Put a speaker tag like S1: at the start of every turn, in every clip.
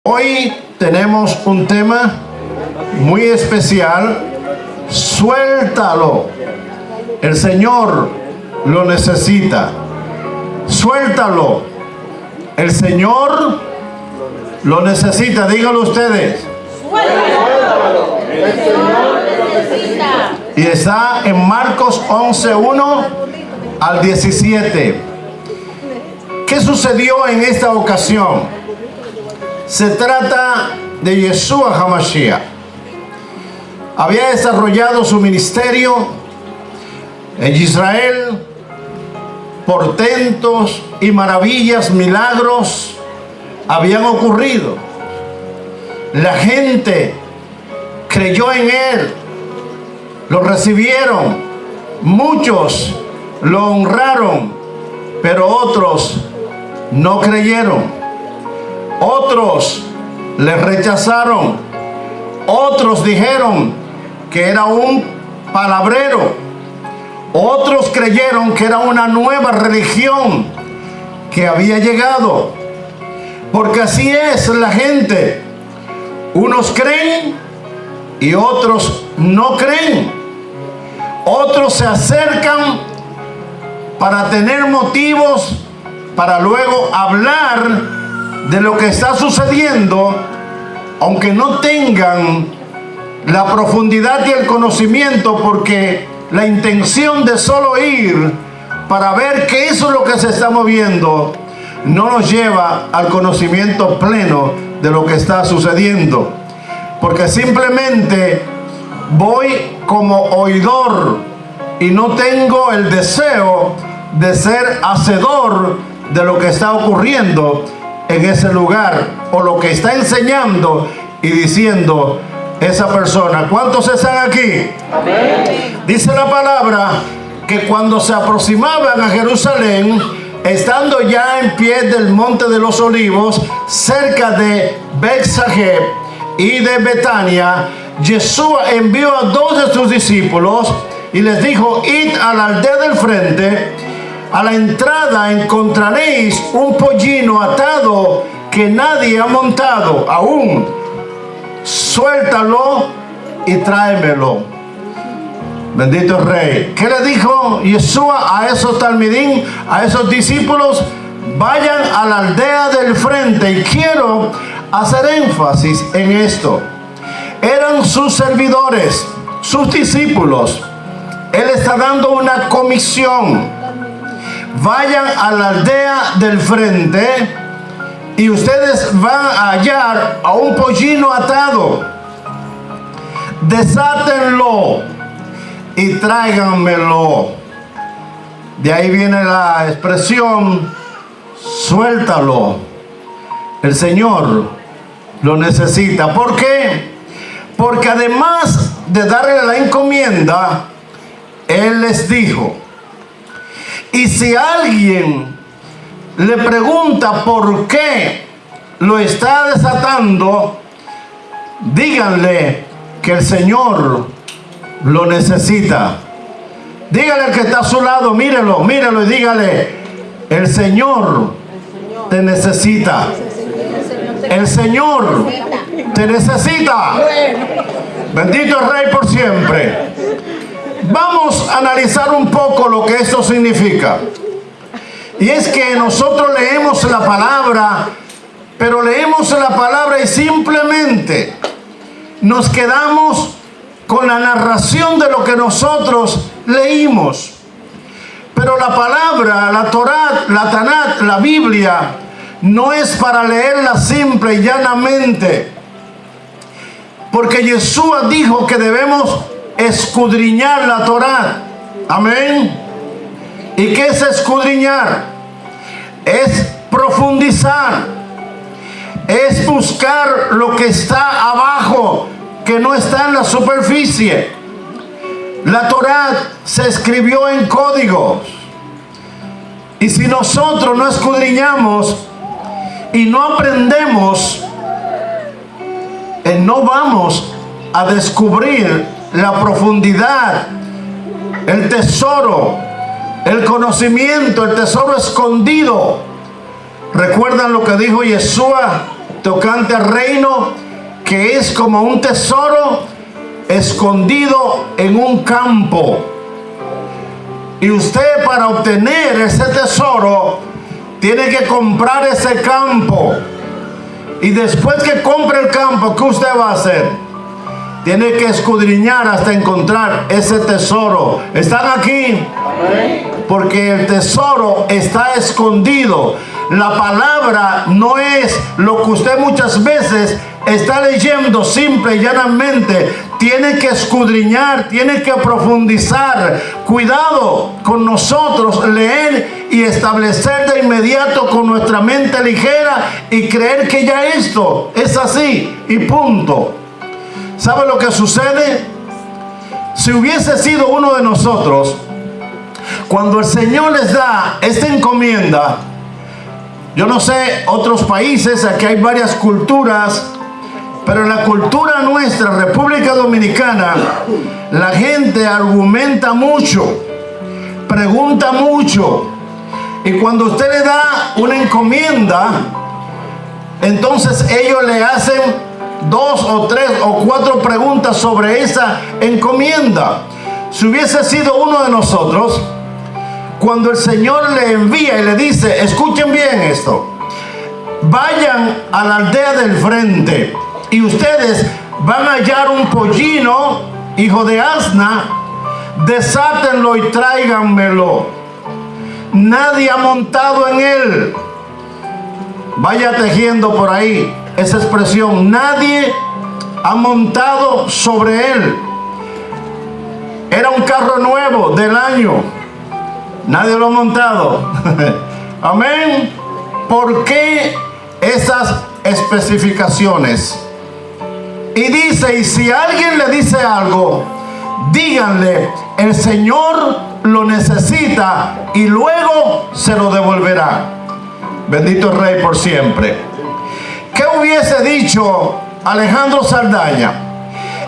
S1: Hoy tenemos un tema muy especial. Suéltalo. El Señor lo necesita. Suéltalo. El Señor lo necesita. Díganlo ustedes.
S2: Suéltalo. El Señor lo necesita.
S1: Y está en Marcos 11:1 al 17. ¿Qué sucedió en esta ocasión? Se trata de Yeshua HaMashiach. Había desarrollado su ministerio en Israel. Portentos y maravillas, milagros habían ocurrido. La gente creyó en él, lo recibieron, muchos lo honraron, pero otros no creyeron. Otros le rechazaron. Otros dijeron que era un palabrero. Otros creyeron que era una nueva religión que había llegado. Porque así es la gente. Unos creen y otros no creen. Otros se acercan para tener motivos para luego hablar de lo que está sucediendo, aunque no tengan la profundidad y el conocimiento, porque la intención de solo ir para ver qué es lo que se está moviendo no nos lleva al conocimiento pleno de lo que está sucediendo, porque simplemente voy como oidor y no tengo el deseo de ser hacedor de lo que está ocurriendo en ese lugar, o lo que está enseñando y diciendo esa persona. ¿Cuántos están aquí?
S2: Amén.
S1: Dice la palabra que cuando se aproximaban a Jerusalén, estando ya en pie del monte de los olivos, cerca de Betsagé y de Betania, Yeshua envió a 2 de sus discípulos y les dijo: id a la aldea del frente. A la entrada encontraréis un pollino atado que nadie ha montado aún. Suéltalo y tráemelo. Bendito el Rey. ¿Qué le dijo Yeshua a esos talmidín, a esos discípulos? Vayan a la aldea del frente. Y quiero hacer énfasis en esto. Eran sus servidores, sus discípulos. Él está dando una comisión. Vayan a la aldea del frente y ustedes van a hallar a un pollino atado. Desátenlo y tráiganmelo. De ahí viene la expresión: suéltalo. El Señor lo necesita. ¿Por qué? Porque además de darle la encomienda, Él les dijo: y si alguien le pregunta por qué lo está desatando, díganle que el Señor lo necesita. Dígale al que está a su lado, mírelo y dígale: el Señor te necesita. El Señor te necesita. Bendito el Rey por siempre. Vamos a analizar un poco lo que esto significa. Y es que nosotros leemos la palabra, pero leemos la palabra y simplemente nos quedamos con la narración de lo que nosotros leímos. Pero la palabra, la Torá, la Tanat, la Biblia, no es para leerla simple y llanamente. Porque Yeshua dijo que debemos escudriñar la Torá. Amén. ¿Y qué es escudriñar? Es profundizar. Es buscar lo que está abajo, que no está en la superficie. La Torá se escribió en códigos. Y si nosotros no escudriñamos y no aprendemos, no vamos a descubrir la profundidad, el tesoro, el conocimiento, el tesoro escondido. ¿Recuerdan lo que dijo Yeshua tocante al reino, que es como un tesoro escondido en un campo. Y usted, para obtener ese tesoro, tiene que comprar ese campo. Y después que compre el campo, ¿qué usted va a hacer? Tiene que escudriñar hasta encontrar ese tesoro. ¿Están aquí? Porque el tesoro está escondido. La palabra no es lo que usted muchas veces está leyendo simple y llanamente. Tiene que escudriñar, tiene que profundizar. Cuidado con nosotros leer y establecer de inmediato con nuestra mente ligera y creer que ya esto es así y punto. ¿Sabe lo que sucede? Si hubiese sido uno de nosotros, cuando el Señor les da esta encomienda, yo no sé, otros países, aquí hay varias culturas, pero en la cultura nuestra, República Dominicana, la gente argumenta mucho, pregunta mucho, y cuando usted le da una encomienda, entonces ellos le hacen 2 o 3 o 4 preguntas sobre esa encomienda. Si hubiese sido uno de nosotros, cuando el Señor le envía y le dice, escuchen bien esto, vayan a la aldea del frente y ustedes van a hallar un pollino, hijo de asna, desátenlo y tráiganmelo. Nadie ha montado en él. Vaya tejiendo por ahí esa expresión, nadie ha montado sobre él. Era un carro nuevo del año, nadie lo ha montado. Amén. ¿Por qué esas especificaciones? Y dice, y si alguien le dice algo, díganle, el Señor lo necesita y luego se lo devolverá. Bendito el Rey por siempre. ¿Qué hubiese dicho Alejandro Saldaña?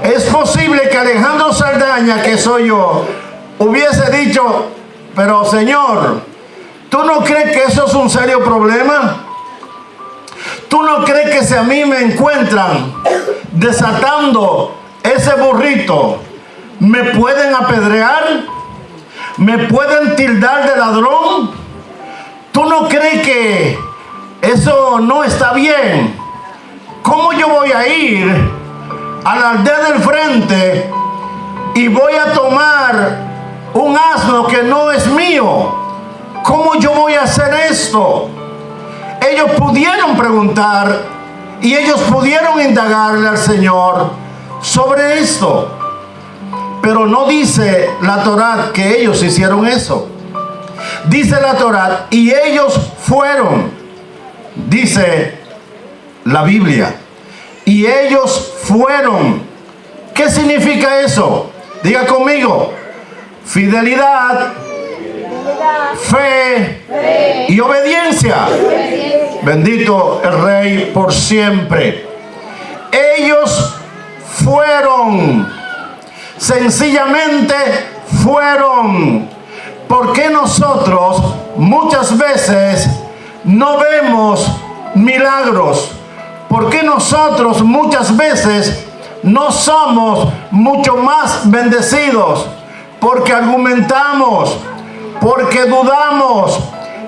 S1: Es posible que Alejandro Saldaña, que soy yo, hubiese dicho, pero Señor, ¿tú no crees que eso es un serio problema? ¿Tú no crees que si a mí me encuentran desatando ese burrito, me pueden apedrear? ¿Me pueden tildar de ladrón? ¿Tú no crees que eso no está bien? ¿Cómo yo voy a ir a la aldea del frente y voy a tomar un asno que no es mío? ¿Cómo yo voy a hacer esto? Ellos pudieron preguntar y ellos pudieron indagarle al Señor sobre esto, pero no dice la Torá que ellos hicieron eso. Dice la Torá, y ellos fueron, dice la Biblia, y ellos fueron. ¿Qué significa eso? Diga conmigo: fidelidad, fe y obediencia. Bendito el Rey por siempre. Ellos fueron, sencillamente fueron. ¿Por qué nosotros muchas veces no vemos milagros? ¿Por qué nosotros muchas veces no somos mucho más bendecidos? Porque argumentamos, porque dudamos,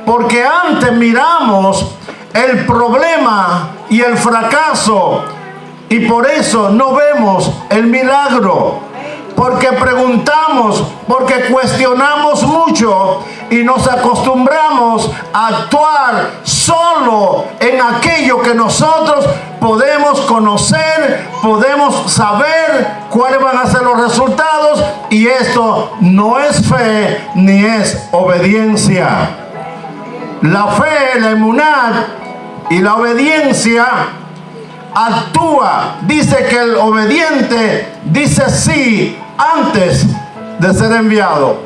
S1: porque antes miramos el problema y el fracaso y por eso no vemos el milagro. Porque preguntamos, porque cuestionamos mucho y nos acostumbramos a actuar solo en aquello que nosotros podemos conocer, podemos saber cuáles van a ser los resultados, y esto no es fe ni es obediencia. La fe, la emuná y la obediencia actúa. Dice que el obediente dice sí antes de ser enviado.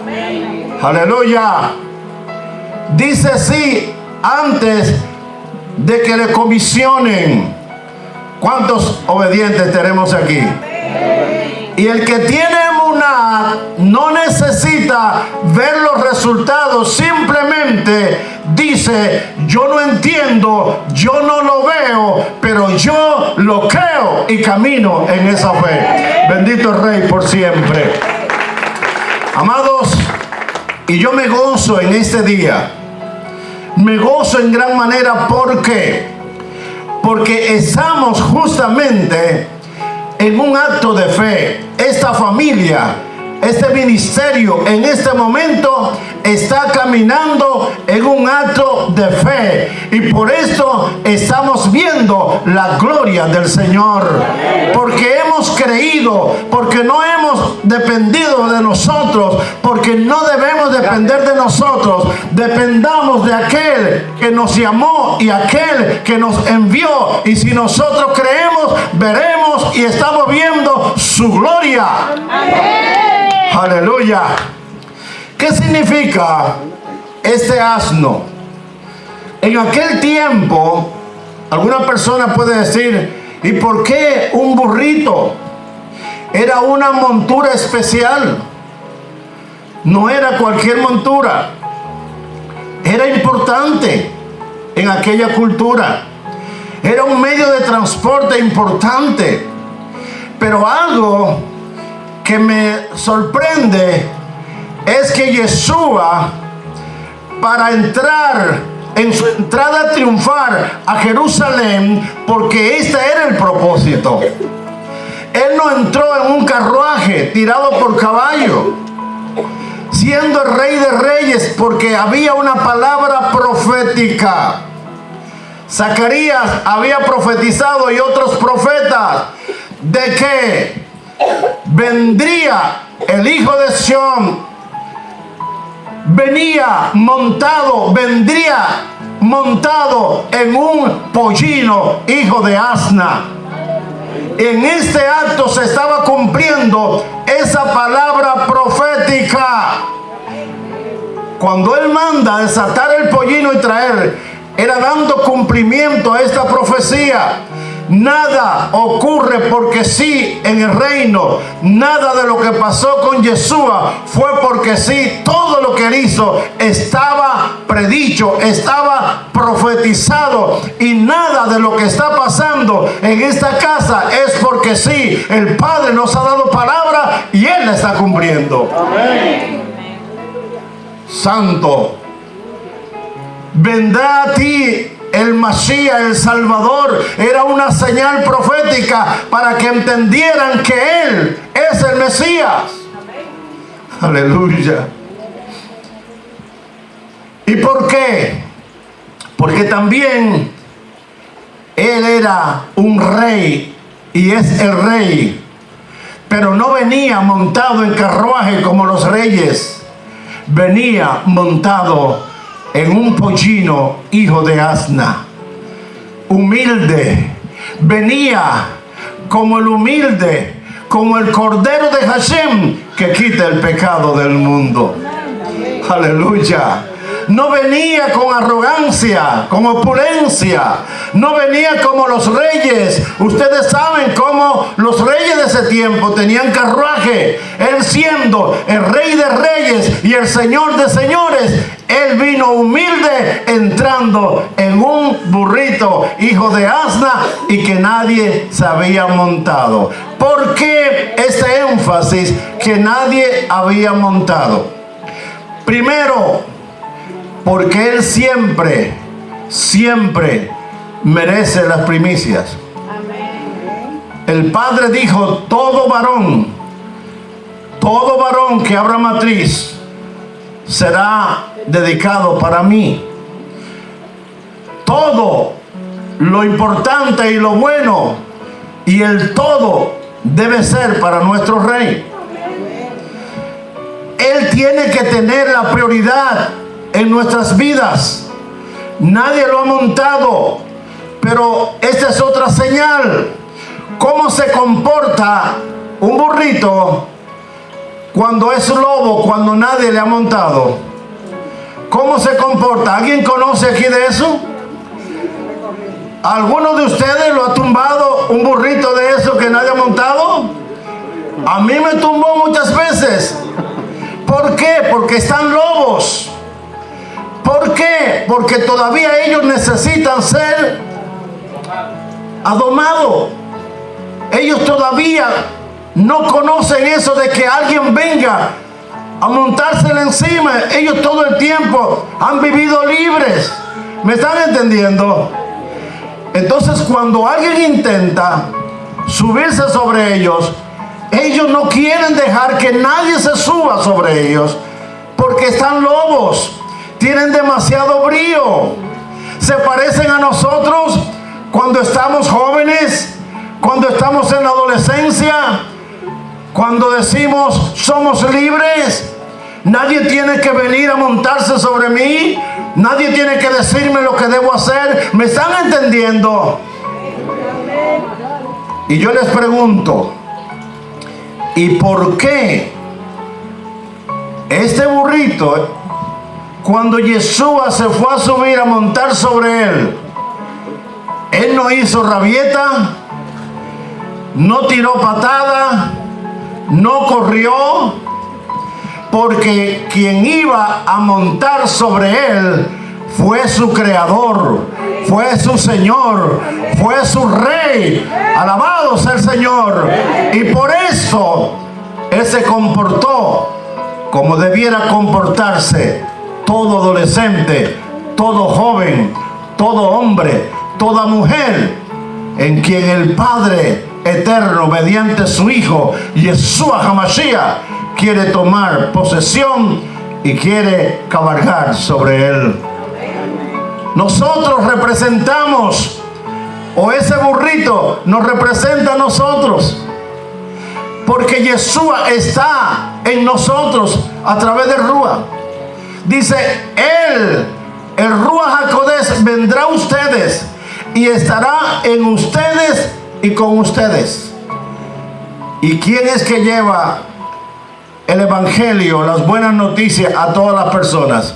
S1: Amén. Aleluya. Dice sí antes de que le comisionen. ¿Cuántos obedientes tenemos aquí? Amén. Y el que tiene emuná no necesita ver los resultados, simplemente simplemente dice: yo no entiendo, yo no lo veo, pero yo lo creo y camino en esa fe. Bendito el Rey por siempre. Amados, y yo me gozo en este día. Me gozo en gran manera. ¿Por qué? Porque estamos justamente en un acto de fe. Esta familia, este ministerio en este momento está caminando en un acto de fe, y por esto estamos viendo la gloria del Señor, porque hemos creído, porque no hemos dependido de nosotros, porque no debemos depender de nosotros. Dependamos de aquel que nos llamó y aquel que nos envió, y si nosotros creemos, veremos y estamos viendo su gloria. Aleluya. ¿Qué significa este asno? En aquel tiempo, alguna persona puede decir: ¿y por qué un burrito? Era una montura especial. No era cualquier montura. Era importante en aquella cultura. Era un medio de transporte importante. Pero algo que me sorprende es que Yeshua, para entrar en su entrada triunfal a Jerusalén, porque este era el propósito, él no entró en un carruaje tirado por caballo, siendo el Rey de Reyes, porque había una palabra profética. Zacarías había profetizado, y otros profetas, de que vendría el Hijo de Sión. Vendría montado en un pollino, hijo de asna. En este acto se estaba cumpliendo esa palabra profética. Cuando él manda desatar el pollino y traer, era dando cumplimiento a esta profecía. Nada ocurre porque sí en el reino. Nada de lo que pasó con Yeshua fue porque sí. Todo lo que él hizo estaba predicho, estaba profetizado. Y nada de lo que está pasando en esta casa es porque sí. El Padre nos ha dado palabra y él la está cumpliendo. Amén. Santo. Vendrá a ti el Mashiach, el Salvador. Era una señal profética para que entendieran que Él es el Mesías. Aleluya. ¿Y por qué? Porque también Él era un rey y es el rey, pero no venía montado en carruaje como los reyes. Venía montado en un pollino, hijo de asna, humilde. Venía como el humilde, como el Cordero de Hashem que quita el pecado del mundo. Aleluya. No venía con arrogancia, con opulencia. No venía como los reyes. Ustedes saben cómo los reyes de ese tiempo tenían carruaje. Él, siendo el Rey de Reyes y el Señor de Señores, él vino humilde, entrando en un burrito, hijo de asna, y que nadie se había montado. ¿Por qué este énfasis que nadie había montado? Primero, porque él siempre merece las primicias. El Padre dijo: todo varón que abra matriz será dedicado para mí. Todo lo importante y lo bueno y el todo debe ser para nuestro Rey. Él tiene que tener la prioridad en nuestras vidas. Nadie lo ha montado, pero esta es otra señal. ¿Cómo se comporta un burrito cuando es lobo, cuando nadie le ha montado? ¿Cómo se comporta? ¿Alguien conoce aquí de eso? ¿Alguno de ustedes lo ha tumbado un burrito de eso que nadie ha montado? A mí me tumbó muchas veces. ¿Por qué? Porque están lobos. ¿Por qué? qué? Porque todavía ellos necesitan ser adomados. Ellos todavía no conocen eso de que alguien venga a montársela encima. Ellos todo el tiempo han vivido libres. ¿Me están entendiendo? Entonces, cuando alguien intenta subirse sobre ellos, ellos no quieren dejar que nadie se suba sobre ellos, porque están lobos, tienen demasiado brío, se parecen a nosotros cuando estamos jóvenes, cuando estamos en la adolescencia, cuando decimos somos libres. Nadie tiene que venir a montarse sobre mí, nadie tiene que decirme lo que debo hacer. ¿Me están entendiendo? Y yo les pregunto, ¿y por qué este burrito, cuando Yeshua se fue a subir a montar sobre él no hizo rabieta, no tiró patada, no corrió? Porque quien iba a montar sobre él fue su creador, fue su Señor, fue su Rey. Alabado sea el Señor. Y por eso él se comportó como debiera comportarse todo adolescente, todo joven, todo hombre, toda mujer, en quien el Padre eterno, mediante su Hijo Yeshua HaMashiach, quiere tomar posesión y quiere cabalgar sobre él. Nosotros representamos, o ese burrito nos representa a nosotros, porque Yeshua está en nosotros a través del Ruach. Dice él, el Ruach HaKodesh vendrá a ustedes y estará en ustedes y con ustedes. ¿Y quién es que lleva el evangelio, las buenas noticias a todas las personas?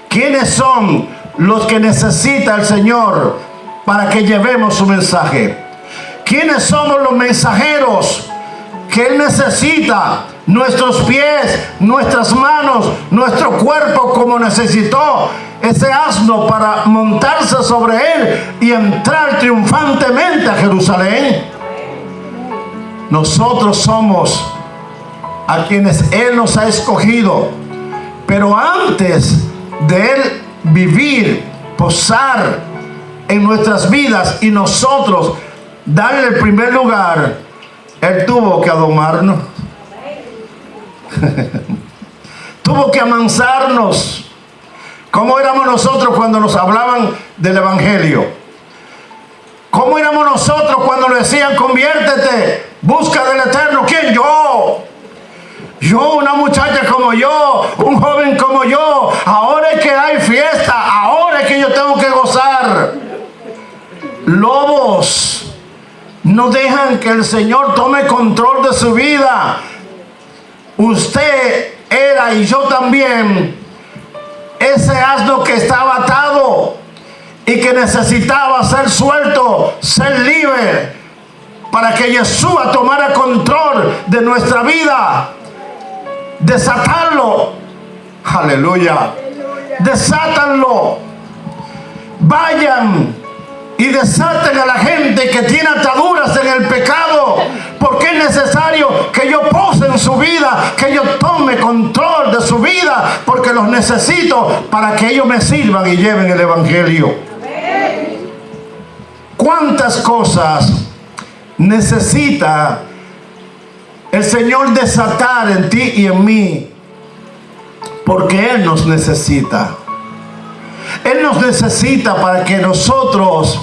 S1: ¿Quiénes son los que necesita el Señor para que llevemos su mensaje? ¿Quiénes somos los mensajeros que Él necesita? Nuestros pies, nuestras manos, nuestro cuerpo, como necesitó ese asno para montarse sobre él y entrar triunfantemente a Jerusalén. Nosotros somos a quienes Él nos ha escogido, pero antes de Él vivir, posar en nuestras vidas y nosotros darle el primer lugar, Él tuvo que adomarnos. Tuvo que amansarnos. ¿Cómo éramos nosotros cuando nos hablaban del evangelio? ¿Cómo éramos nosotros cuando nos decían conviértete, busca del Eterno? ¿Quién? Yo, una muchacha como yo, un joven como yo. Ahora es que hay fiesta, ahora es que yo tengo que gozar. Lobos no dejan que el Señor tome control de su vida. Usted era, y yo también, ese asno que estaba atado y que necesitaba ser suelto, ser libre, para que Yeshua tomara control de nuestra vida. Desatarlo. Aleluya. Desátanlo. Vayan y desaten a la gente que tiene ataduras en el pecado, porque es necesario que yo pose en su vida, que yo tome control de su vida, porque los necesito para que ellos me sirvan y lleven el evangelio. ¿Cuántas cosas necesita el Señor desatar en ti y en mí? Porque Él nos necesita. Él nos necesita para que nosotros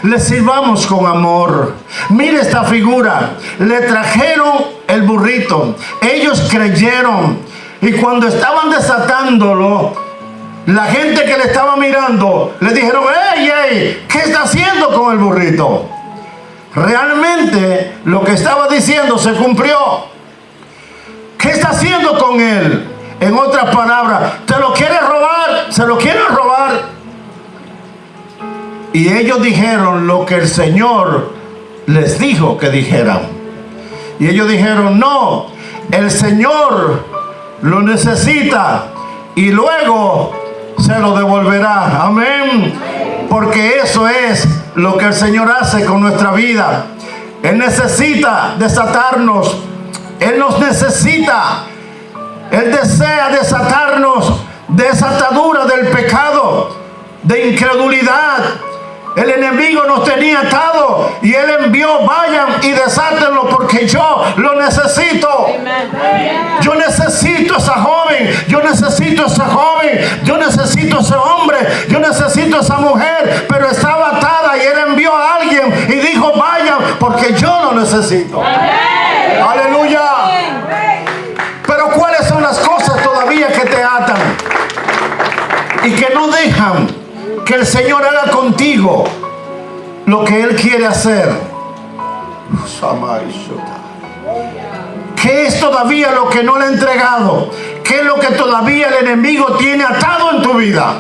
S1: le sirvamos con amor. Mire esta figura. Le trajeron el burrito. Ellos creyeron. Y cuando estaban desatándolo, la gente que le estaba mirando le dijeron: ¡Ey, ey! ¿Qué está haciendo con el burrito? Realmente lo que estaba diciendo se cumplió. ¿Qué está haciendo con él? En otras palabras, ¿te lo quieres robar? ¿Se lo quieren robar? Y ellos dijeron lo que el Señor les dijo que dijeran. Y ellos dijeron: no, el Señor lo necesita. Y luego se lo devolverá. Amén. Porque eso es lo que el Señor hace con nuestra vida. Él necesita desatarnos. Él nos necesita. Él desea desatarnos de esa atadura del pecado, de incredulidad. El enemigo nos tenía atado y Él envió: vayan y desátenlo porque yo lo necesito. Yo necesito a esa joven, yo necesito a esa joven, yo necesito a ese hombre, yo necesito a esa mujer, pero estaba atada y Él envió a alguien y dijo: vayan porque yo lo necesito. Aleluya. Pero ¿cuáles son las cosas todavía que te atan y que no dejan que el Señor haga contigo lo que Él quiere hacer? ¿Qué es todavía lo que no le ha entregado? ¿Qué es lo que todavía el enemigo tiene atado en tu vida?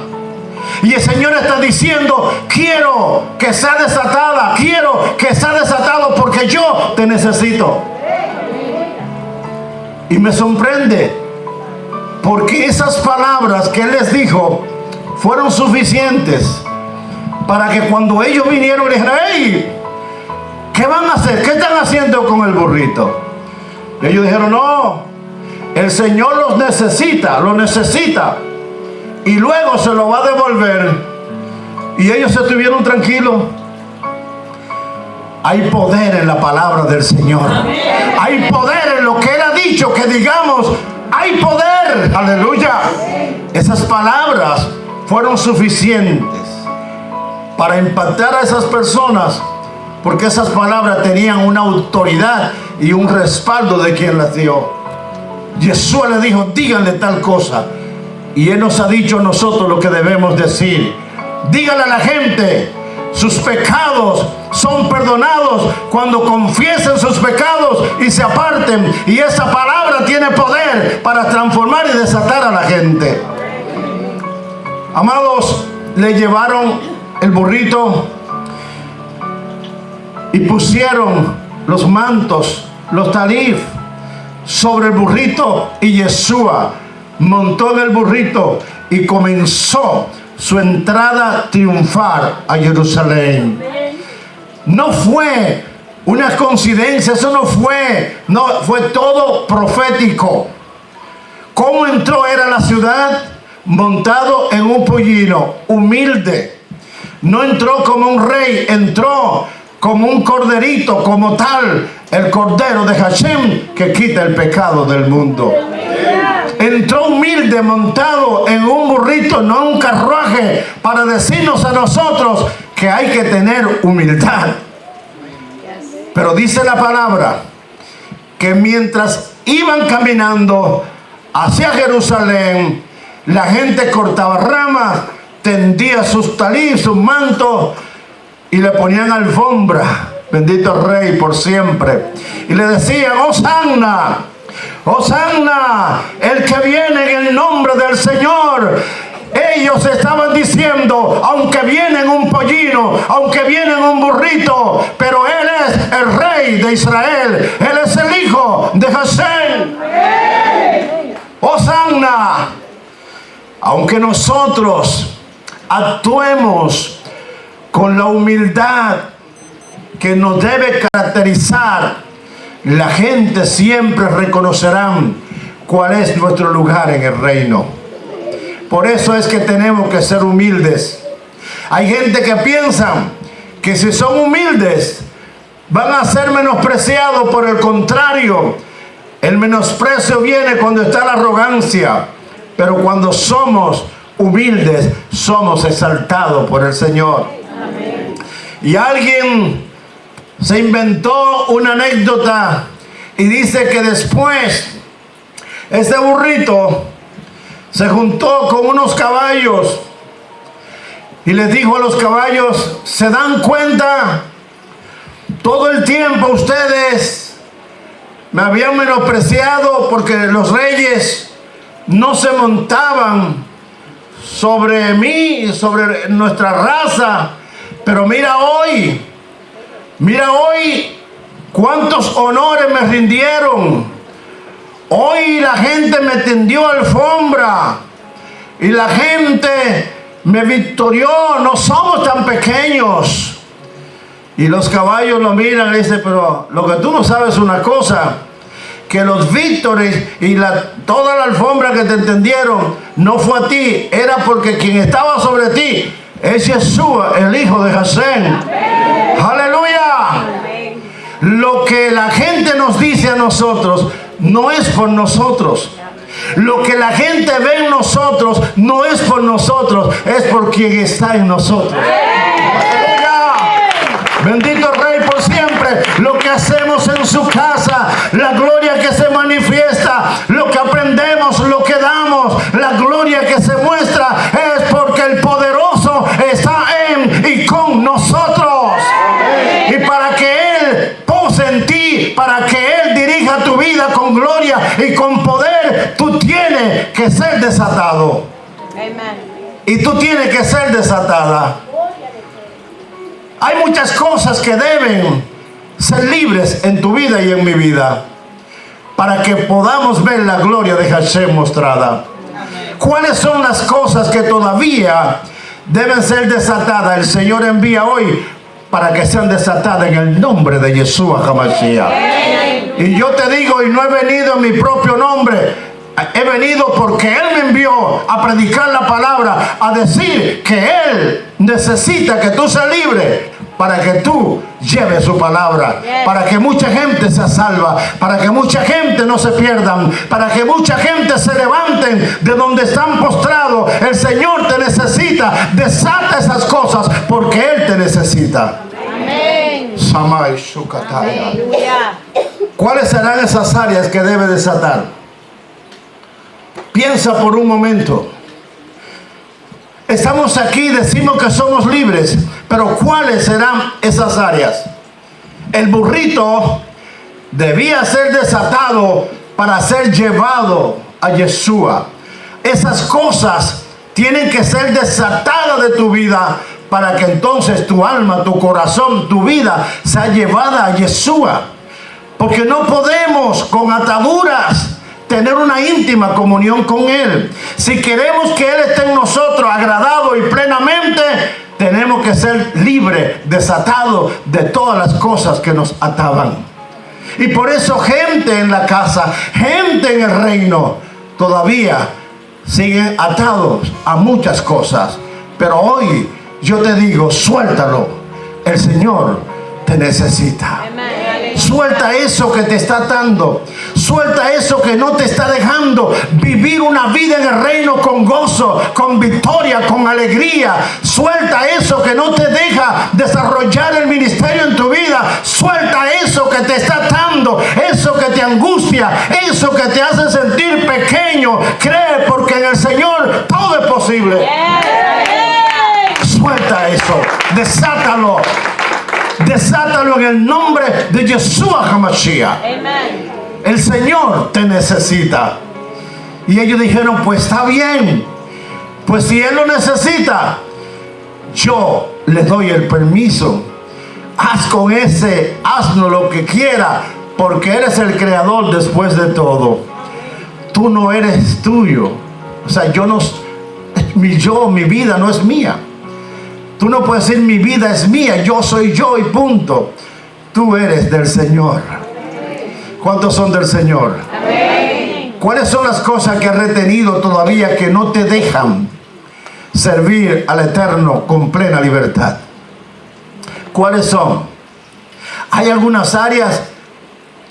S1: Y el Señor está diciendo: quiero que sea desatada, quiero que sea desatado porque yo te necesito. Y me sorprende porque esas palabras que Él les dijo fueron suficientes para que cuando ellos vinieron le dijeron: hey, ¿qué van a hacer? ¿Qué están haciendo con el burrito? Y ellos dijeron: no, el Señor los necesita, lo necesita, y luego se lo va a devolver. Y ellos se estuvieron tranquilos. Hay poder en la palabra del Señor. Hay poder en lo que Él ha dicho que digamos. Hay poder. Aleluya. Esas palabras fueron suficientes para impactar a esas personas, porque esas palabras tenían una autoridad y un respaldo de quien las dio. Jesús le dijo: díganle tal cosa. Y Él nos ha dicho a nosotros lo que debemos decir. Díganle a la gente: sus pecados son perdonados cuando confiesen sus pecados y se aparten. Y esa palabra tiene poder para transformar y desatar a la gente. Amados, le llevaron el burrito y pusieron los mantos, los talif sobre el burrito, y Yeshua montó en el burrito y comenzó su entrada triunfal a Jerusalén. No fue una coincidencia, eso no, fue todo profético. ¿Cómo entró? Era la ciudad montado en un pollino, humilde. No entró como un rey, entró como un corderito, como tal, el cordero de Hashem que quita el pecado del mundo. Entró humilde, montado en un burrito, no un carruaje, para decirnos a nosotros que hay que tener humildad. Pero dice la palabra que mientras iban caminando hacia Jerusalén, la gente cortaba ramas, tendía sus talís, sus mantos, y le ponían alfombra, bendito Rey por siempre, y le decían: Hosanna, Hosanna, el que viene en el nombre del Señor. Ellos estaban diciendo: aunque viene en un pollino, aunque viene en un burrito, pero Él es el Rey de Israel, Él es el Hijo de Hashem. Hosanna. Aunque nosotros actuemos con la humildad que nos debe caracterizar, la gente siempre reconocerá cuál es nuestro lugar en el reino. Por eso es que tenemos que ser humildes. Hay gente que piensa que si son humildes van a ser menospreciados. Por el contrario, el menosprecio viene cuando está la arrogancia. Pero cuando somos humildes, somos exaltados por el Señor. Amén. Y alguien se inventó una anécdota y dice que después este burrito se juntó con unos caballos y les dijo a los caballos: ¿se dan cuenta? Todo el tiempo ustedes me habían menospreciado porque los reyes no se montaban sobre mí, sobre nuestra raza. Pero mira hoy cuántos honores me rindieron. Hoy la gente me tendió alfombra. y la gente me victorió, no somos tan pequeños. Y los caballos lo miran y dicen, pero lo que tú no sabes es una cosa, que los víctores y toda la alfombra que te entendieron no fue a ti, era porque quien estaba sobre ti es Yeshua, el hijo de Hashem. Aleluya. Lo que la gente nos dice a nosotros no es por nosotros. Lo que la gente ve en nosotros no es por nosotros, es por quien está en nosotros. Bendito Rey por siempre. Lo que hacemos en su casa, la gloria que se manifiesta, lo que aprendemos, lo que damos, la gloria que se muestra, es porque el poderoso está en y con nosotros. Y para que Él pose en ti, para que Él dirija tu vida con gloria y con poder, tú tienes que ser desatado. Y tú tienes que ser desatada. Hay muchas cosas que deben ser libres en tu vida y en mi vida para que podamos ver la gloria de Hashem mostrada. ¿Cuáles son las cosas que todavía deben ser desatadas? El Señor envía hoy para que sean desatadas en el nombre de Yeshua HaMashiach. Y yo te digo, y no he venido en mi propio nombre, he venido porque Él me envió a predicar la palabra, a decir que Él necesita que tú seas libre para que tú lleves su palabra, para que mucha gente sea salva, para que mucha gente no se pierdan, para que mucha gente se levanten de donde están postrados. El Señor te necesita. Desata esas cosas porque Él te necesita.
S2: Amén.
S1: Samay Shukataya. ¿Cuáles serán esas áreas que debe desatar? Piensa por un momento. Estamos aquí, decimos que somos libres, pero ¿cuáles serán esas áreas? El burrito debía ser desatado para ser llevado a Yeshua. Esas cosas tienen que ser desatadas de tu vida para que entonces tu alma, tu corazón, tu vida sea llevada a Yeshua. Porque no podemos con ataduras tener una íntima comunión con Él. Si queremos que Él esté en nosotros agradado y plenamente, tenemos que ser libres, desatados de todas las cosas que nos ataban. Y por eso gente en la casa, gente en el reino, todavía siguen atados a muchas cosas. Pero hoy yo te digo, suéltalo. El Señor te necesita. Suelta eso que te está atando. Suelta eso que no te está dejando vivir una vida en el reino con gozo, con victoria, con alegría. Suelta eso que no te deja desarrollar el ministerio en tu vida. Suelta eso que te está atando, eso que te angustia, eso que te hace sentir pequeño. Cree, porque en el Señor todo es posible. Suelta eso, desátalo. Desátalo en el nombre de Yeshua HaMashiach. El Señor te necesita. Y ellos dijeron, pues está bien. Pues si Él lo necesita, yo le doy el permiso. Haz con ese asno lo que quiera, porque eres el creador después de todo. Tú no eres tuyo. O sea, mi vida no es mía. Tú no puedes decir mi vida es mía, yo soy yo y punto. Tú eres del Señor. ¿Cuántos son del Señor? Amén. ¿Cuáles son las cosas que has retenido todavía que no te dejan servir al Eterno con plena libertad? ¿Cuáles son? Hay algunas áreas,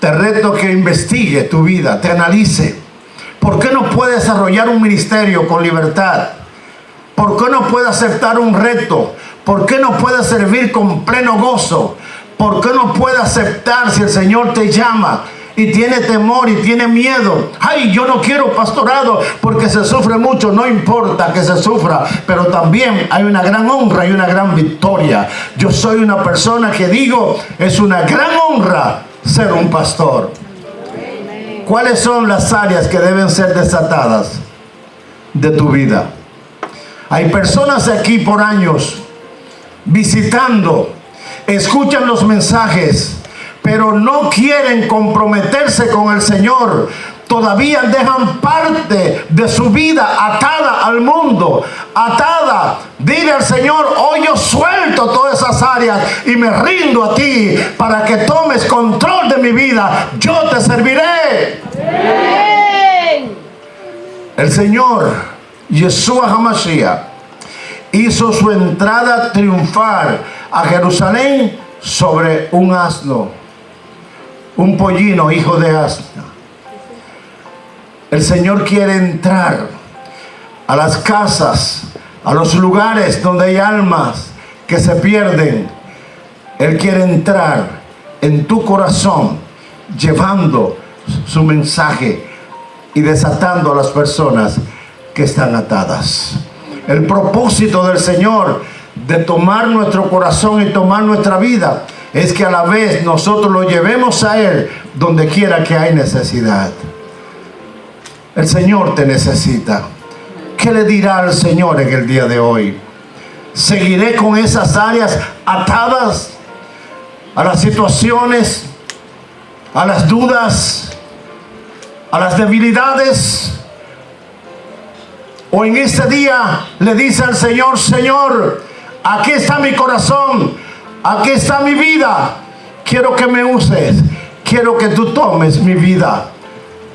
S1: te reto que investigue tu vida, te analice. ¿Por qué no puedes desarrollar un ministerio con libertad? ¿Por qué no puede aceptar un reto? ¿Por qué no puede servir con pleno gozo? ¿Por qué no puede aceptar si el Señor te llama y tiene temor y tiene miedo? Ay, yo no quiero pastorado porque se sufre mucho. No importa que se sufra, pero también hay una gran honra y una gran victoria. Yo soy una persona que digo, es una gran honra ser un pastor. ¿Cuáles son las áreas que deben ser desatadas de tu vida? Hay personas aquí por años visitando, escuchan los mensajes, pero no quieren comprometerse con el Señor. todavía dejan parte de su vida atada al mundo, atada. Dile al Señor, hoy yo suelto todas esas áreas y me rindo a ti para que tomes control de mi vida. Yo te serviré. El Señor Yeshua HaMashiach hizo su entrada triunfal a Jerusalén sobre un asno, un pollino, hijo de asna. El Señor quiere entrar a las casas, a los lugares donde hay almas que se pierden. Él quiere entrar en tu corazón llevando su mensaje y desatando a las personas que están atadas. El propósito del Señor de tomar nuestro corazón y tomar nuestra vida es que a la vez nosotros lo llevemos a Él donde quiera que hay necesidad. El Señor te necesita. ¿Qué le dirá al Señor en el día de hoy? ¿Seguiré con esas áreas atadas a las situaciones, a las dudas, a las debilidades? O en este día le dice al Señor, Señor, aquí está mi corazón, aquí está mi vida, quiero que me uses, quiero que tú tomes mi vida,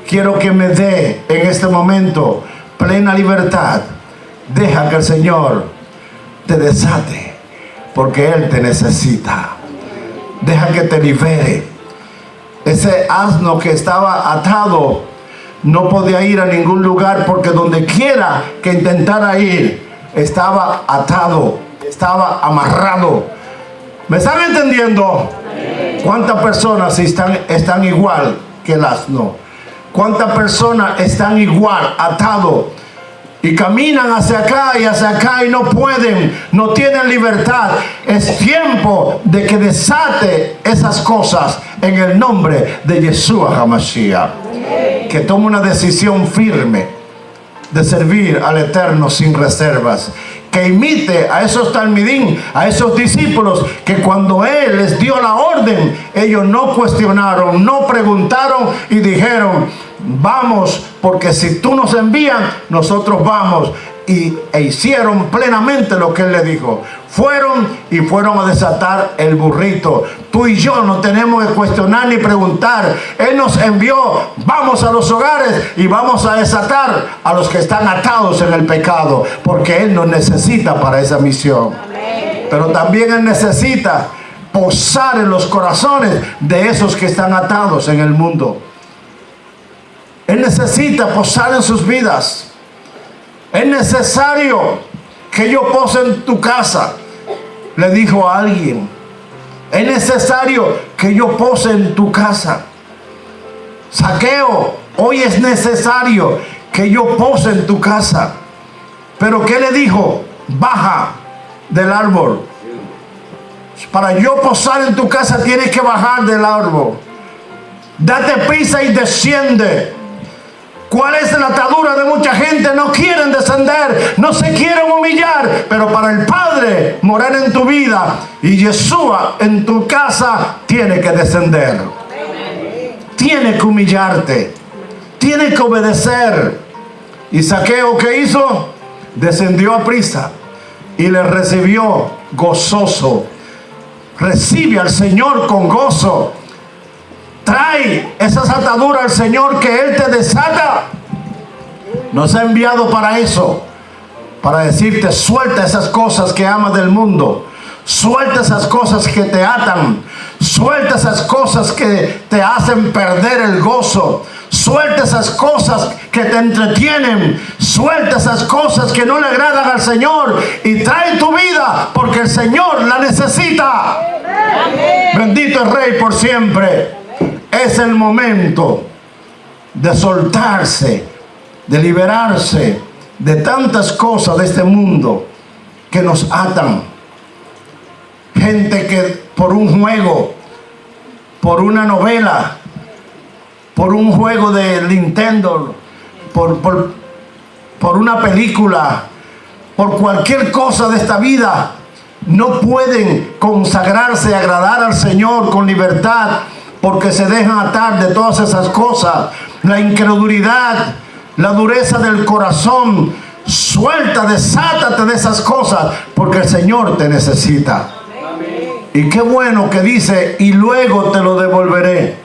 S1: quiero que me dé en este momento plena libertad. Deja que el Señor te desate, porque Él te necesita. Deja que te libere. Ese asno que estaba atado no podía ir a ningún lugar, porque donde quiera que intentara ir estaba atado, estaba amarrado. ¿Me están entendiendo? ¿Cuántas personas están igual que el asno? ¿Cuántas personas están igual, atados? Y caminan hacia acá y no pueden, no tienen libertad. Es tiempo de que desate esas cosas en el nombre de Yeshua HaMashiach. Que tome una decisión firme de servir al Eterno sin reservas. Que imite a esos talmidín, a esos discípulos, que cuando Él les dio la orden, ellos no cuestionaron, no preguntaron y dijeron, vamos, porque si tú nos envías, nosotros vamos. E hicieron plenamente lo que Él les dijo. Fueron a desatar el burrito. Tú y yo no tenemos que cuestionar ni preguntar. Él nos envió. Vamos a los hogares y vamos a desatar a los que están atados en el pecado, porque Él nos necesita para esa misión. Pero también Él necesita posar en los corazones de esos que están atados en el mundo. Él necesita posar en sus vidas. Es necesario que yo pose en tu casa, le dijo a alguien. Es necesario que yo pose en tu casa. Zaqueo, hoy es necesario que yo pose en tu casa. Pero ¿qué le dijo? Baja del árbol. Para yo posar en tu casa tienes que bajar del árbol. Date prisa y desciende. ¿Cuál es la atadura de mucha gente? No quieren descender, no se quieren humillar. Pero para el Padre morar en tu vida y Yeshua en tu casa, tiene que descender. Tiene que humillarte, tiene que obedecer. ¿Y Zaqueo qué hizo? Descendió a prisa y le recibió gozoso. Recibe al Señor con gozo. Trae esas ataduras al Señor, que Él te desata. Nos ha enviado para eso, para decirte, suelta esas cosas que amas del mundo, suelta esas cosas que te atan, suelta esas cosas que te hacen perder el gozo, suelta esas cosas que te entretienen, suelta esas cosas que no le agradan al Señor y trae tu vida, porque el Señor la necesita. Amén. Bendito el Rey por siempre. Es el momento de soltarse, de liberarse de tantas cosas de este mundo que nos atan. Gente que por un juego, por una novela, por un juego de Nintendo, por una película, por cualquier cosa de esta vida, no pueden consagrarse y agradar al Señor con libertad, porque se dejan atar de todas esas cosas. la incredulidad, la dureza del corazón. Suelta, desátate de esas cosas, porque el Señor te necesita. Y qué bueno que dice, y luego te lo devolveré.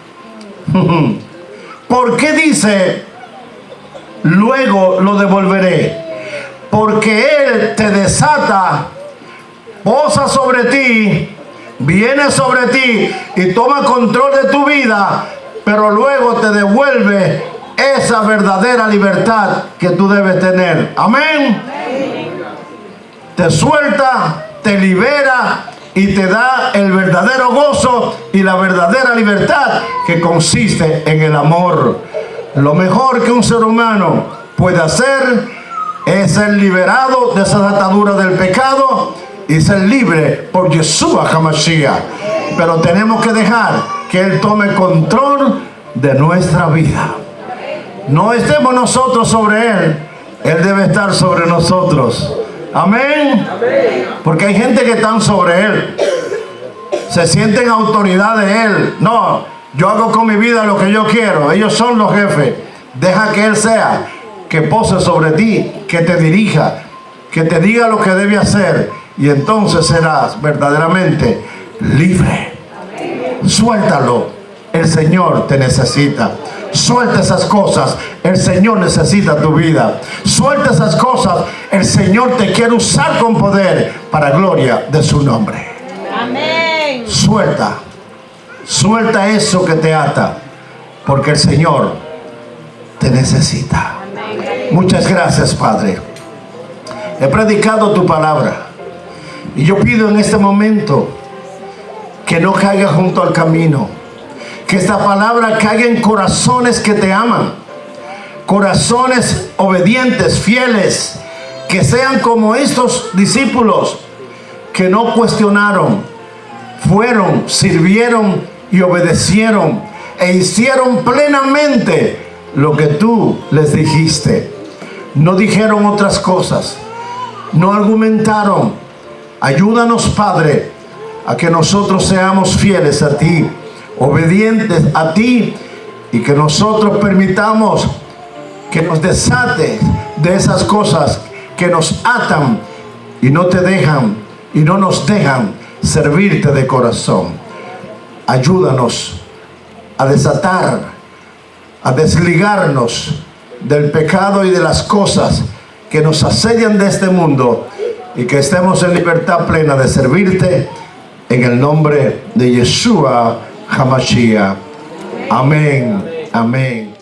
S1: ¿Por qué dice, luego lo devolveré? Porque Él te desata, posa sobre ti, viene sobre ti y toma control de tu vida, pero luego te devuelve esa verdadera libertad que tú debes tener. Amén. Te suelta, te libera y te da el verdadero gozo y la verdadera libertad que consiste en el amor. Lo mejor que un ser humano puede hacer es ser liberado de esas ataduras del pecado y ser libre por Yeshua HaMashiach. Pero tenemos que dejar que Él tome control de nuestra vida. No estemos nosotros sobre Él, Él debe estar sobre nosotros. Amén. Porque hay gente que están sobre Él, se sienten autoridad de Él. No, yo hago con mi vida lo que yo quiero, ellos son los jefes. Deja que Él sea, que pose sobre ti, que te dirija, que te diga lo que debe hacer, y entonces serás verdaderamente libre. Suéltalo, el Señor te necesita. Suelta esas cosas, el Señor necesita tu vida. Suelta esas cosas, el Señor te quiere usar con poder para gloria de su nombre.
S2: Amén.
S1: Suelta, suelta eso que te ata, porque el Señor te necesita. Muchas gracias, Padre. He predicado tu palabra y yo pido en este momento que no caiga junto al camino. Que esta palabra caiga en corazones que te aman, corazones obedientes, fieles, que sean como estos discípulos que no cuestionaron, fueron, sirvieron y obedecieron e hicieron plenamente lo que tú les dijiste. No dijeron otras cosas, no argumentaron. Ayúdanos, Padre, a que nosotros seamos fieles a ti, obedientes a ti, y que nosotros permitamos que nos desates de esas cosas que nos atan y no te dejan y no nos dejan servirte de corazón. Ayúdanos a desatar, a desligarnos del pecado y de las cosas que nos asedian de este mundo, y que estemos en libertad plena de servirte en el nombre de Yeshua HaMashiach. Amén. Amén.